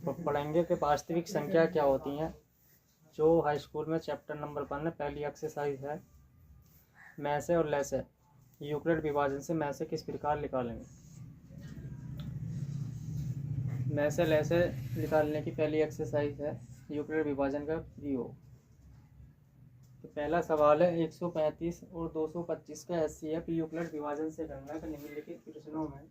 तो पढ़ेंगे कि वास्तविक संख्या क्या होती हैं, जो हाई स्कूल में चैप्टर नंबर 1 में पहली एक्सरसाइज है। में से और ले से यूक्लिड विभाजन से में से किस प्रकार निकालेंगे। में से ले से निकालने की पहली एक्सरसाइज है यूक्लिड विभाजन का प्रयोग। तो पहला सवाल है 135 और 225 का एचसीएफ यूक्लिड विभाजन से गणना का निम्नलिखित प्रश्नों में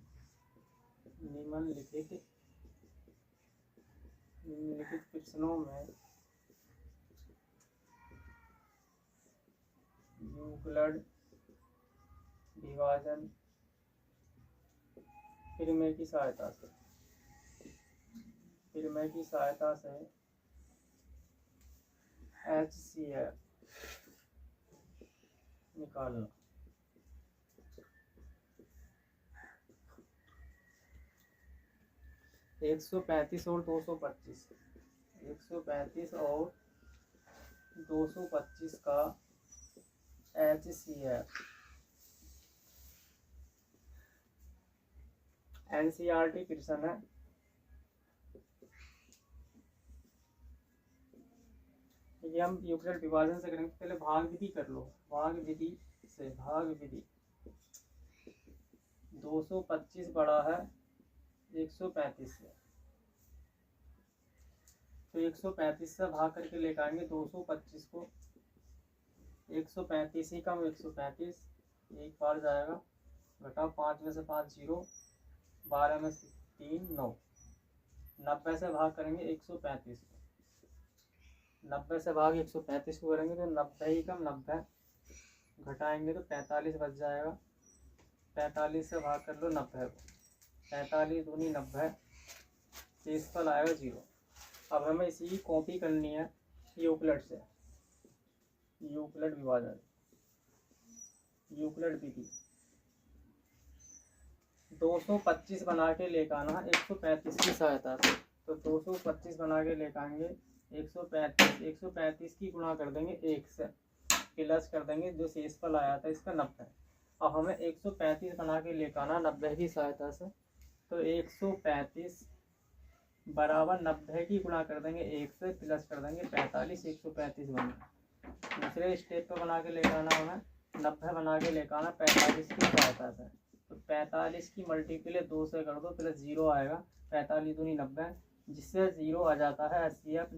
यूक्लिड विभाजन प्रमेय की सहायता से एचसीएफ निकालना। एक 135 और 225 का एचसीएफ एनसीईआरटी प्रश्न है। ये हम यूक्लिड विभाजन से करेंगे। पहले भाग विधि कर लो। भाग विधि 225 बड़ा है 135 से, तो 135 से भाग करके लेकर आएंगे 225 को। 135 ही कम 135 एक बार जाएगा, घटाओ 5 में से 5 0, 12 में से 3 9, 90 से भाग करेंगे 135 को। 90 से भाग 135 को करेंगे तो 90 ही कम 90, घटाएंगे तो 45 बच जाएगा। 45 से भाग कर लो 90 को, 45 दूनी 90, शेषफल आएगा 0। अब हमें इसी की कॉपी करनी है यूक्लिड से। यूक्लिड विभाजन, यूक्लिड विधि 225 बना के लेकर आना 135 की सहायता से। तो 225 बना के लेकर आएंगे 135 की गुणा कर देंगे 1 से, प्लस कर देंगे जो शेषफल आया था इसका 90। अब हमें 135 बना के लेकर आना 90 की सहायता से। तो 135 बराबर 90 की गुणा कर देंगे 1 से, प्लस कर देंगे 45। 135 बन गया। दूसरे स्टेप पे बना के लेकर आना हमें 90 बना के लेकर आना 45 की सहायता से। तो 45 की मल्टीप्लाई 2 से कर दो, प्लस 0 आएगा। 45 दूनी 90, जिससे 0 आ जाता है एचसीएफ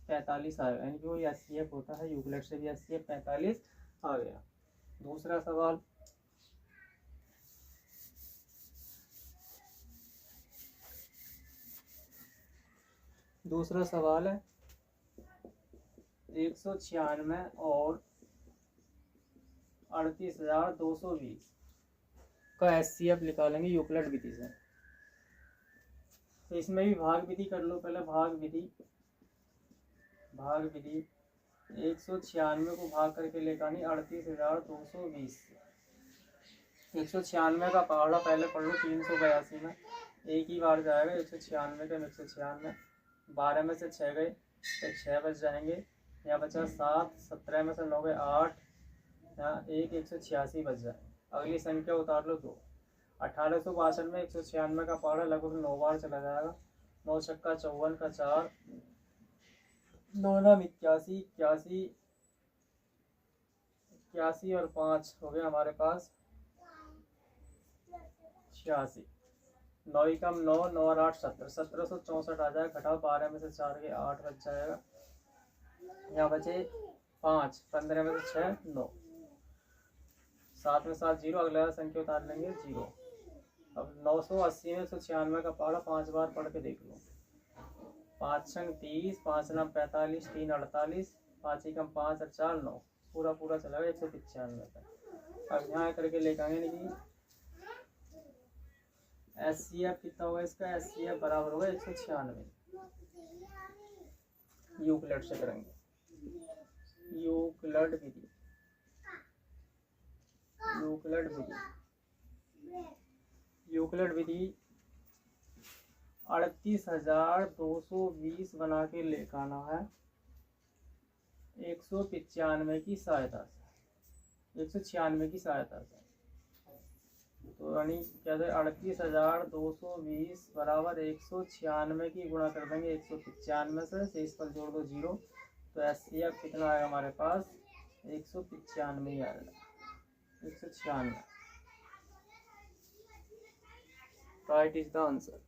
45 आएगा। यानी कि वो एचसीएफ होता है यूक्लिड से भी एचसीएफ 45 आ गया। दूसरा सवाल है 196 और 38,220 का एचसीएफ निकालेंगे यूक्लिड विधि से। तो इसमें भी भाग विधि कर लो। पहले भाग विधि 196 को भाग करके लेकर आनी 38,220। 196 का पहाड़ा पहले पढ़ लो 382 में, एक ही बार जाएगा 196 का 196। 12 में से 6 गए तो 6 बच जाएंगे। यहाँ बचा 7, 17 में से 9 गए 8, यहाँ 186 बच जाए। अगली संख्या उतार लो 2। 1862 में 196 का पहाड़ा लगभग 9 बार चला जाएगा। 9 छक्का 54 का 4, 9 नाम 81, 81 और 5 हो गया हमारे पास 86। 9 ही कम 9, 9 और 8 17, 1764 आ जाएगा। घटाओ 12 में से 4 के 8 बच जाएगा। यहाँ बचे 5, 15 में से 6 9, 7 में 7 0, अगला संख्या उतार लेंगे 0। अब 980 में 196 का पहाड़ा 5 बार पढ़ के देख लो। 5 छंग 30, 5 नाम 45, 3 48, 5 ही कम 5 और 4 9, पूरा चला गया 195 तक। अब यहाँ करके लेकर आएंगे कि एचसीएफ कितना होगा इसका। एचसीएफ बराबर होगा 196। यूक्लिड से करेंगे यूक्लिड विधि। यूक्लिड विधि 38,220 बना के लेकर आना है 195 की सहायता से। 196 की सहायता से तो यानी क्या है 38,220 बराबर 196 की गुणा कर देंगे 195 से, शेष पर जोड़ दो 0, तो SCF कितना आएगा हमारे पास 195 ही आएगा, 196। Right is the answer.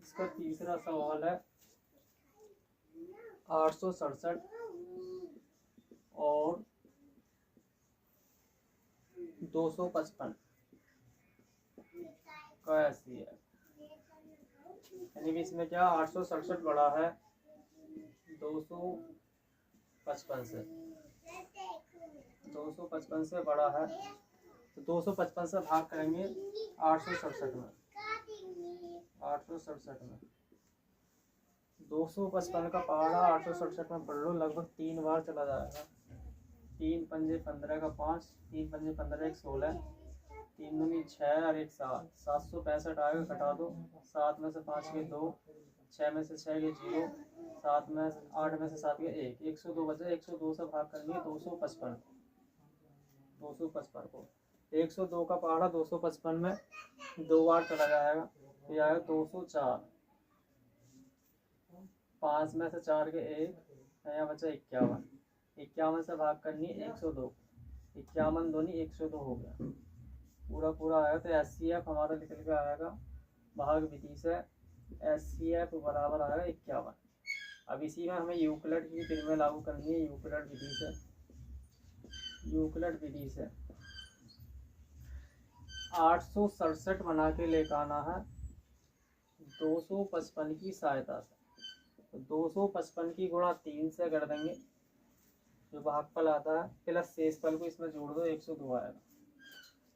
इसका तीसरा सवाल है 867 और 255 का ऐसी है, यानी कि इसमें क्या 867 बड़ा है 255 से, 255 से बड़ा है, तो 255 से भाग करेंगे 867 में, 867 में 255 का पहाड़ा 867 में पढ़ लो, लगभग 3 बार चला जाएगा। 3 पंजे 15 का 5, 3 पंजे 15 1 16, 3 दूनी 6 और 1 7, 765 आएगा, घटा दो, 7 में से 5 के 2, 6 में से 6 के 0, 7 में 8 में से 7 के 1, 102 बचे, 102 से भाग करेंगे 255, 255 को 102 का पहाड़ा 255 में 2 बार चला जाएगा, ये आएगा 204, 5 में से 4 के 1, यहाँ बचा 51, 51 से भाग करनी 102, 51 दूनी 102 हो गया, पूरा पूरा आया। तो SCF हमारा निकल के आएगा भाग विधि से, SCF बराबर आएगा 51। अब इसी में हमें यूक्लिड की विधि में लागू करनी है, यूक्लिड विधि से, यूक्लिड विधि से 867 बना के लेकर आना है 255 की सहायता से, तो 255 की गुणा 3 से कर देंगे, जो भागफल आता है प्लस शेषफल को इसमें जोड़ दो 102 आएगा।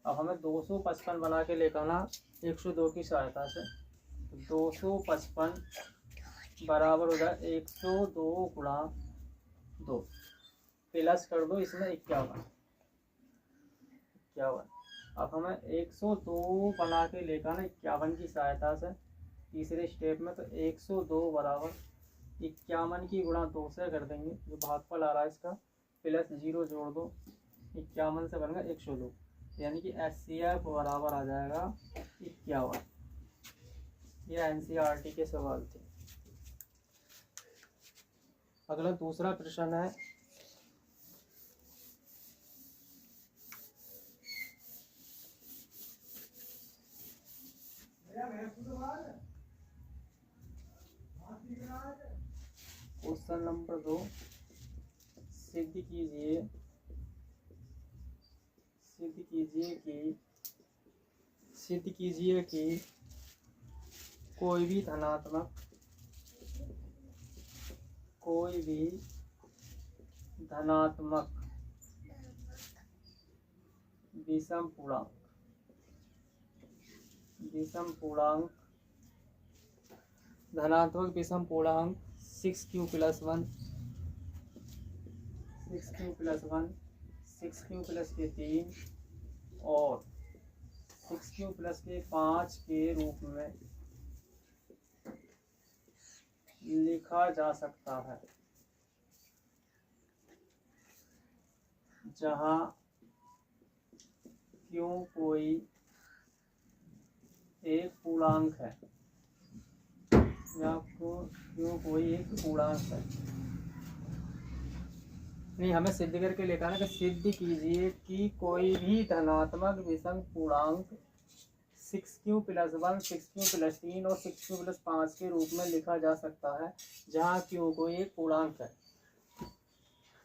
अब हमें 255 बना के लेकर आना 102 की सहायता से, तो 255 बराबर हो जाए 102 गुणा 2, प्लस कर दो इसमें 51। अब हमें 102 बना के लेकर आना 51 की सहायता से तीसरे स्टेप में, तो 102 बराबर 51 की गुणा 2 से कर देंगे, जो भागफल आ रहा है इसका प्लस 0 जोड़ दो, 51 से बनेगा 102, यानी कि SCF बराबर आ जाएगा 51। ये NCERT के सवाल थे। अगला दूसरा प्रश्न है क्वेश्चन नंबर 2, सिद्ध कीजिए कि कोई भी धनात्मक विषम पूर्णांक 6q + 1, 6q + के 3 और 6q + के 5 के रूप में लिखा जा सकता है, जहाँ क्यों कोई एक पूर्णांक है, नहीं, हमें सिद्ध करके लेकर आना कि सिद्ध कीजिए कि कोई भी धनात्मक विषम पूर्णांक 6 क्यू प्लस 1, 6 क्यू प्लस 3 और 6 क्यू प्लस 5 के रूप में लिखा जा सकता है, जहाँ क्यू को एक पूर्णांक है।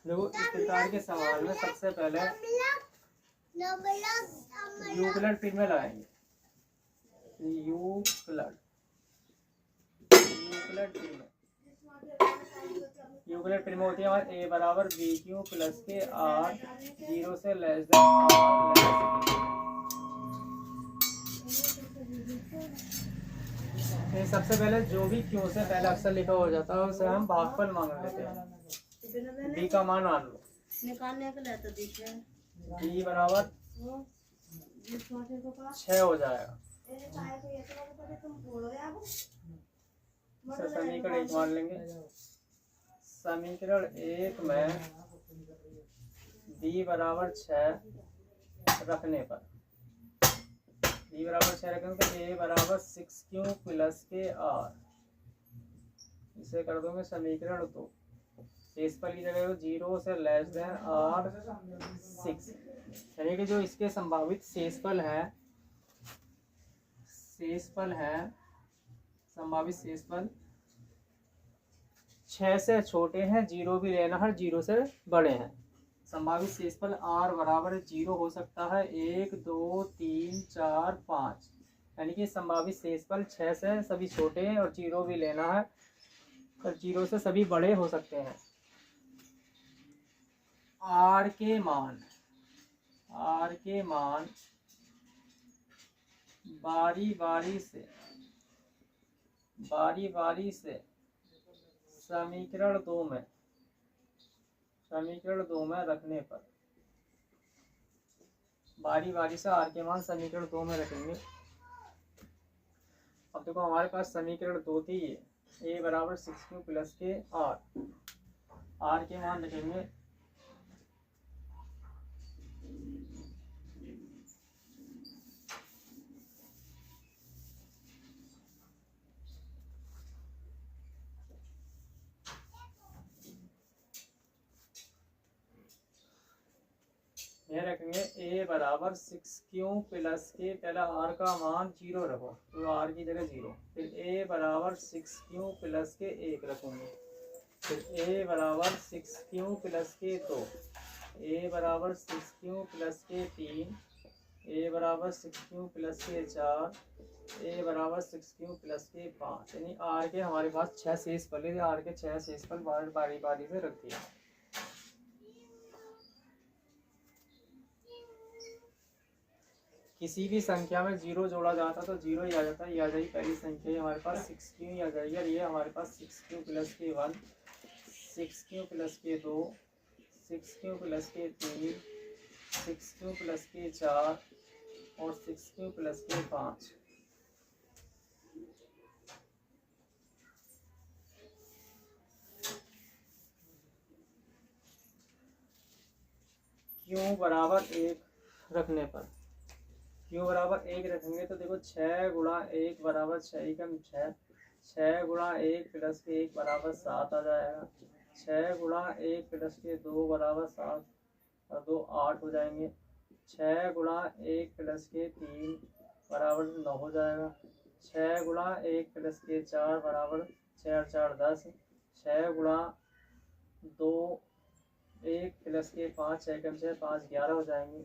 देखो इस प्रकार के सवाल में सबसे पहले यूक्लिड पिन में लगाएंगे। यूक्लिड पिन में होती है हमारे ए बराबर बी क्यू प्लस के आर 0 से लेस देन आर। सबसे पहले जो भी क्यू से पहला अक्षर लिखा हो जाता है उसे हम भागफल मांग लेते हैं। बी का मान मान लो, बी बराबर 6 हो जाएगा। समीकरण 1 मान लेंगे। समीकरण 1 में बी बराबर 6 रखने पर, बी बराबर 6 रखेंगे तो ए बराबर 6 क्यू प्लस के आर, इसे कर दोगे समीकरण 2। शेष पर की जगह 0 से लेस देन आर 6, यानी कि जो इसके संभावित शेषफल है, संभावित शेषफल 6 से छोटे हैं, 0 भी लेना है, 0 से बड़े हैं। संभावित शेषफल r बराबर 0 हो सकता है 1 2 3 4 5, यानी कि संभावित शेषफल 6 से सभी छोटे हैं और 0 भी लेना है और 0 से सभी बड़े हो सकते हैं। r के मान बारी बारी से समीकरण 2 में रखने पर, बारी से आर के मान समीकरण 2 में रखेंगे। अब देखो हमारे पास समीकरण 2 थी, ये ए बराबर 6 क्यू प्लस के आर के मान रखेंगे ए बराबर 6 क्यू प्लस के, पहला आर का मान 0 रखो तो आर की जगह 0, फिर ए बराबर 6 क्यू प्लस के 1 रखेंगे, फिर ए बराबर 6 क्यू प्लस के 2, ए बराबर 6 क्यू प्लस के 3, ए बराबर 6 क्यू प्लस के 4, ए बराबर 6 क्यू प्लस के 5, यानी आर के हमारे पास 6 शेषफल है। आर के 6 शेषफल बारी से रख दिया। किसी भी संख्या में 0 जोड़ा जाता तो 0 ही आ जाता है, ये आ जाएगी पहली संख्या, हमारे पास 6 क्यू ही आ जाएगी। और ये हमारे पास 6 क्यू प्लस के 1, 6 क्यू प्लस के 2, 6 क्यू प्लस के 3, 6 क्यू प्लस के 4 और 6 क्यू प्लस के 5। क्यू बराबर 1 रखने पर, क्यू बराबर 1 रखेंगे तो देखो 6 गुणा 1 बराबर 6 एकम 6, 6 गुणा 1 प्लस के 1 बराबर 7 आ जाएगा, 6 गुणा 1 प्लस के 2 बराबर 7 और 2 8 हो जाएंगे, 6 गुणा 1 प्लस के 3 बराबर 9 हो जाएगा, 6 गुणा 1 प्लस के 4 बराबर 6 और 4 10, 6 गुणा 2 1 प्लस के 5 6 कम 6 5 11 हो जाएंगे।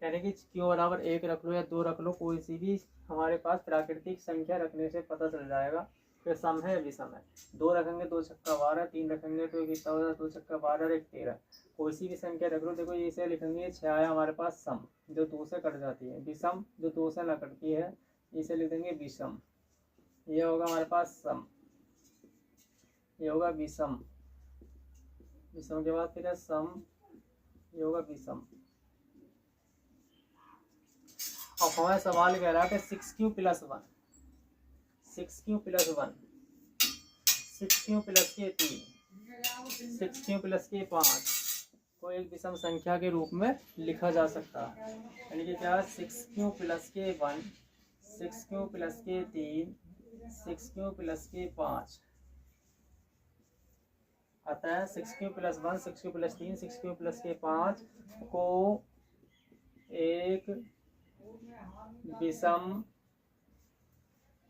यानी कि क्यू बराबर 1 रख लो या 2 रख लो, कोई सी भी हमारे पास प्राकृतिक संख्या रखने से पता चल जाएगा कि सम है विषम है। 2 रखेंगे 2 छक्का 12, 3 रखेंगे तो कितना हो जाएगा 2 छक्का 12 और 1 13। कोई सी भी संख्या रख लो, देखो इसे लिखेंगे 6 आया हमारे पास सम, जो 2 से कट जाती है, विषम जो 2 से न कटती है इसे लिख देंगे विषम। ये होगा हमारे पास सम, ये होगा विषम, विषम के बाद फिर है सम, ये होगा विषम। अब हमारा सवाल कह रहा है कि 6 Q plus 1, 6 Q plus 1, 6 Q plus के 3, 6 क्यू प्लस के 5 को एक विषम संख्या के रूप में लिखा जा सकता है। यानी कि क्या है 6 क्यू प्लस के 1, 6 क्यू प्लस के 3, 6 क्यू प्लस के 5 आता है। 6 Q plus 1, 6 Q plus 3, 6 Q plus के 5 को एक विषम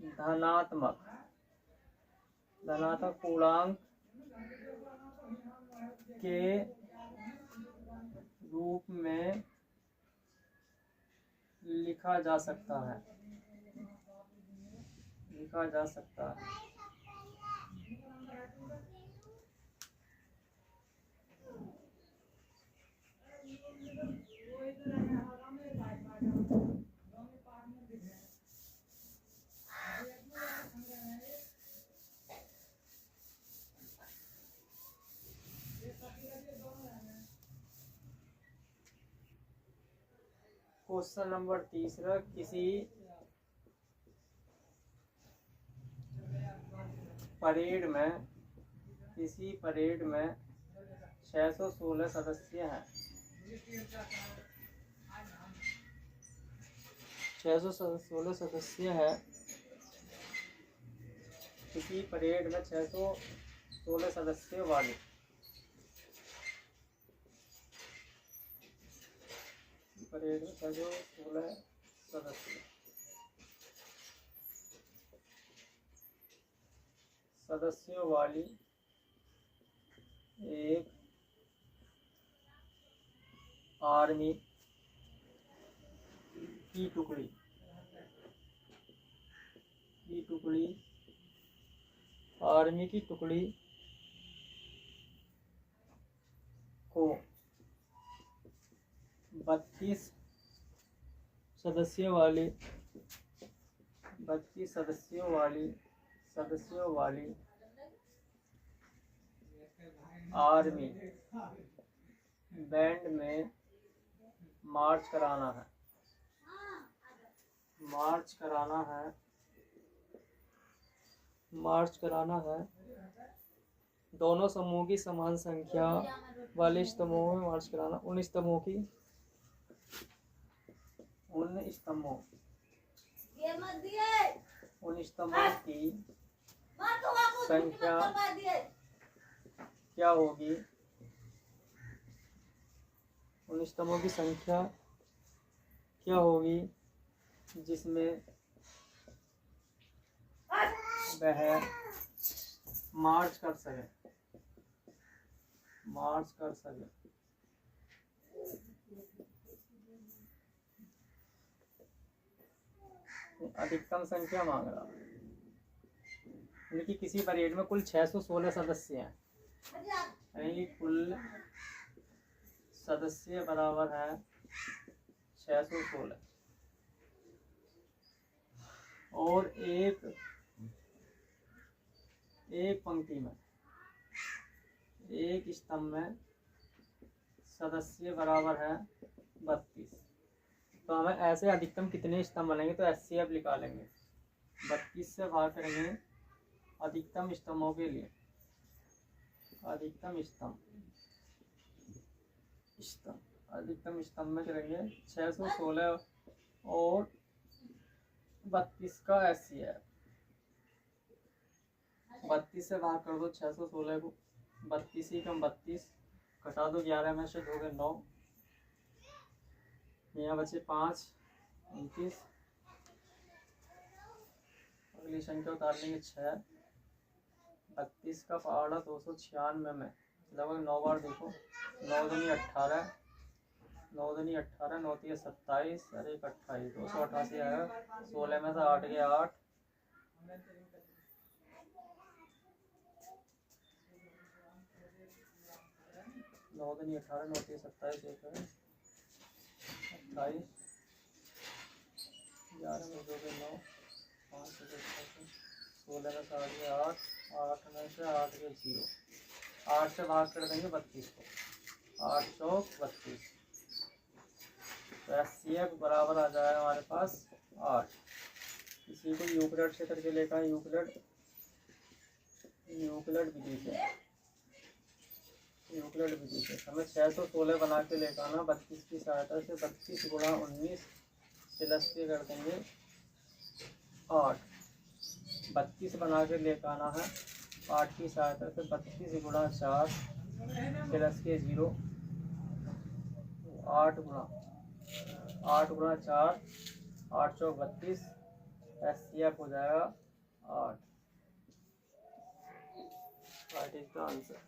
धनात्मक पूर्णांक के रूप में लिखा जा सकता है। क्वेश्चन नंबर 3, किसी परेड में 616 सदस्य हैं। 616 सदस्य हैं। किसी परेड में 616 सदस्यों वाली परेड में 616 सदस्यों वाली एक आर्मी की टुकड़ी को 32 सदस्यों वाली आर्मी बैंड में मार्च कराना है। दोनों समूह की समान संख्या वाले स्तंभों में मार्च कराना। उन स्तंभों की संख्या क्या होगी? उन स्तंभों की संख्या क्या होगी जिसमें वह मार्च कर सके। अधिकतम संख्या मांग रहा है। यानी किसी परेड में कुल 616 सदस्य हैं, यानी कुल सदस्य बराबर है 616 और एक पंक्ति में एक स्तंभ में सदस्य बराबर है 32। तो हमें ऐसे अधिकतम कितने स्तंभ बनेंगे? तो HCF निकालेंगे। 32 से भाग करेंगे अधिकतम स्तंभों के लिए। अधिकतम स्तंभ में करेंगे 616 और 32 का HCF। 32 से भाग कर दो 616 को। 32 ही कम 32 घटा दो 11 में से 2 9, यहाँ बचे 5 29। अगली संख्या उतार लेंगे 6। 32 का पहाड़ा 296 में लगभग 9 बार देखो। 9 दूनी 18, 9 दूनी 18, 9 तीय 27 और 1 28, 288 आएगा। 16 में से 8 गया 8, 9 दूनी 18, 9 तीय 27, 1 है 28, 11 में 2 9, 5 से 16 में से 8 गया 8, 8 में से 8 के 0। 8 से भाग कर देंगे 32 को। 8 चौक 32। तो HCF बराबर आ जाएगा हमारे पास 8। इसी को यूक्लिड से करके लेकर है यूक्लिड विधि से हमें 616 बना के लेकर आना। 32 की सहायता से 32 गुणा 19 प्लस के कर देंगे 8। 32 बना के लेकर आना है। 8 की सहायता से 32 गुणा 4 प्लस के 0। 8 गुणा 4, 8 चौक 32, SCF हो जाएगा 8। 8 इज द आंसर।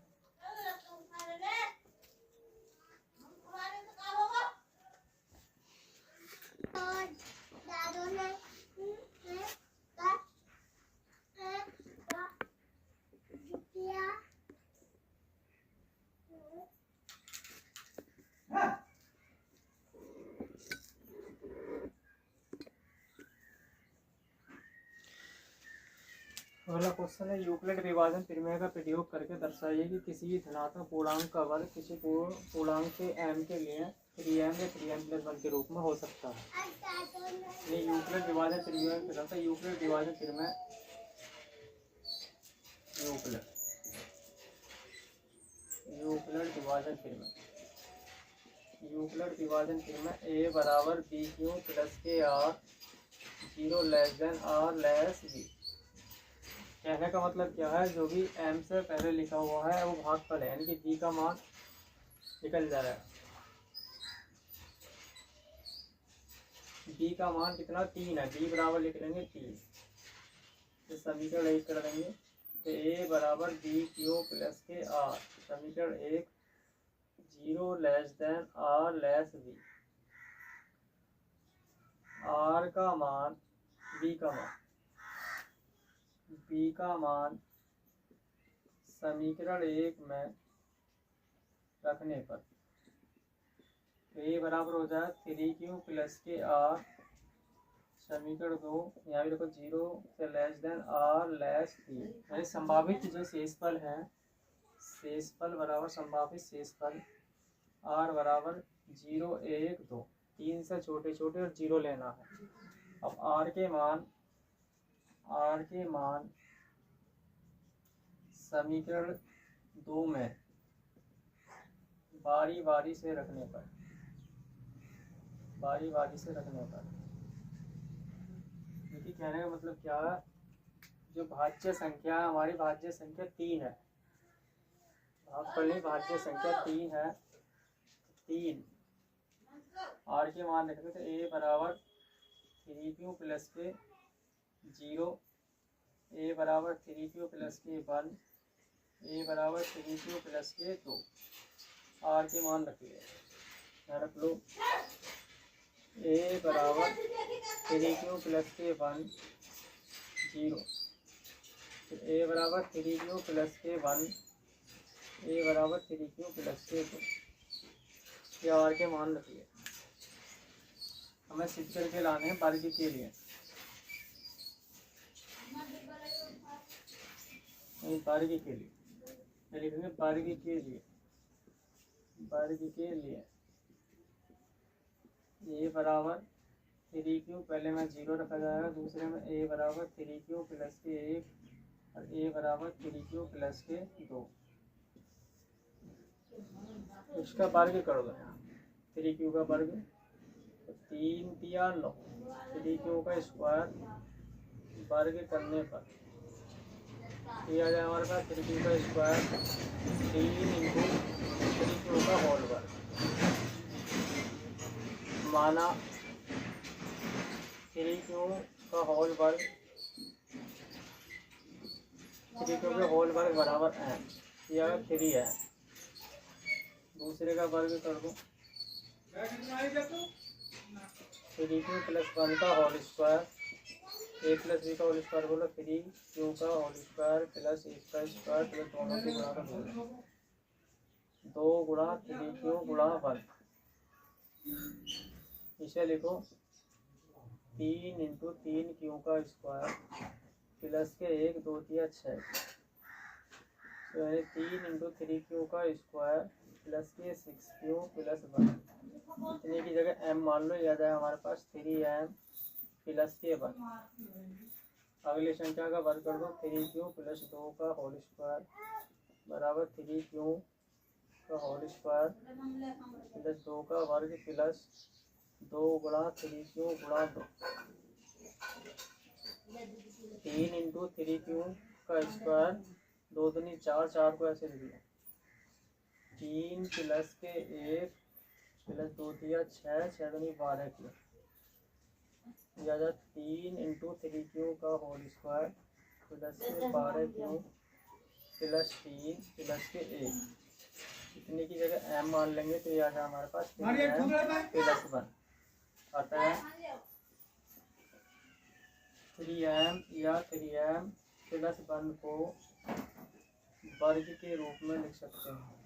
अगला क्वेश्चन है यूक्लिड विभाजन प्रमेय का प्रयोग करके दर्शाइए कि किसी धनात्मक पूर्णांक का वर्ग किसी पूर्णांक के m के लिए 3m या 3m+1 के रूप में हो सकता है। ये यूक्लिड विभाजन प्रमेय कहलाता है। यूक्लिड विभाजन प्रमेय यूक्लिड विभाजन प्रमेय a बराबर BQ plus KR 0 less than R less B। कहने का मतलब क्या है, जो भी m से पहले लिखा हुआ है वो भागफल है, यानी कि b का मान निकल जा रहा है। b का मान कितना 3 है, b बराबर लिख लेंगे 3। तो समीकरण 1 कर देंगे तो a बराबर BQ प्लस KR समीकरण 1 0 less than R less B। R का मान B का मान समीकरण 1 में रखने पर a बराबर हो जाए 3Q प्लस KR समीकरण 2 यहाँ भी देखो 0 से less than R less B। यानी संभावित जो शेषफल है, शेषफल बराबर संभावित शेषफल R बराबर 0 1 2, 3 से छोटे छोटे और 0 लेना है। अब R के मान समीकरण 2 में बारी बारी से रखने पर देखिए कहने का मतलब क्या है, जो भाज्य संख्या है हमारी भाज्य संख्या 3 है, भागफल नहीं भाज्य संख्या 3 है। 3 R के मान रखेंगे तो a बराबर 3Q प्लस के 0, a बराबर 3Q प्लस के 1, a बराबर 3Q प्लस के 2। R के मान रखिए, रख लो a बराबर 3Q प्लस के 1 0, फिर a बराबर 3Q प्लस के 1, a बराबर 3Q प्लस के 2। ये R के मान रखिए। हमें सिद्ध करके लाने हैं वर्ग के लिए, वर्ग के लिए लिखेंगे वर्ग के लिए a बराबर 3Q पहले में 0 रखा जाएगा, दूसरे में a बराबर 3Q प्लस के 1 और a बराबर 3Q प्लस के 2। इसका वर्ग कर दो यहाँ, 3Q का वर्ग 3 तिया 9, 3Q का स्क्वायर वर्ग करने पर ये आ जाए हमारे पास 3Q का स्क्वायर 3 इंटू 3Q का होल वर्ग, माना 3Q का होल वर्ग 3Q के होल वर्ग बराबर है, यह 3 है। दूसरे का वर्ग कर दो 3Q प्लस 1 का whole square, a plus b का होल स्क्वायर बोलो 3Q का होल स्क्वायर प्लस 1 का स्क्वायर प्लस दोनों के गुणा कर 2 गुणा 3Q गुणा 1। इसे लिखो 3 इंटू 3Q का स्क्वायर प्लस के 1 2 3 6, तो 3 इंटू 3Q का स्क्वायर प्लस के 6Q प्लस 1। इतने की जगह m मान लो, यह आ जाए हमारे पास 3m प्लस के 1। अगली संख्या का वर्ग कर दो 3Q प्लस 2 का होल स्क्वायर बराबर 3Q का होल स्क्वायर प्लस 2 का वर्ग प्लस 2 गुणा 3Q गुणा 2। 3 इंटू 3Q का स्क्वायर 2 दूनी 4, 4 को ऐसे लिख लो 3 प्लस के 1 प्लस 2 दिया 6, 6 दूनी 12 किया या 3 इंटू 3 का whole square plus 12 plus 3 plus के 1 इतने की जगह m मान लेंगे तो ये आ गया हमारे पास 3m प्लस 1 अतः 3m या 3m प्लस 1 को वर्ग के रूप में लिख सकते हैं।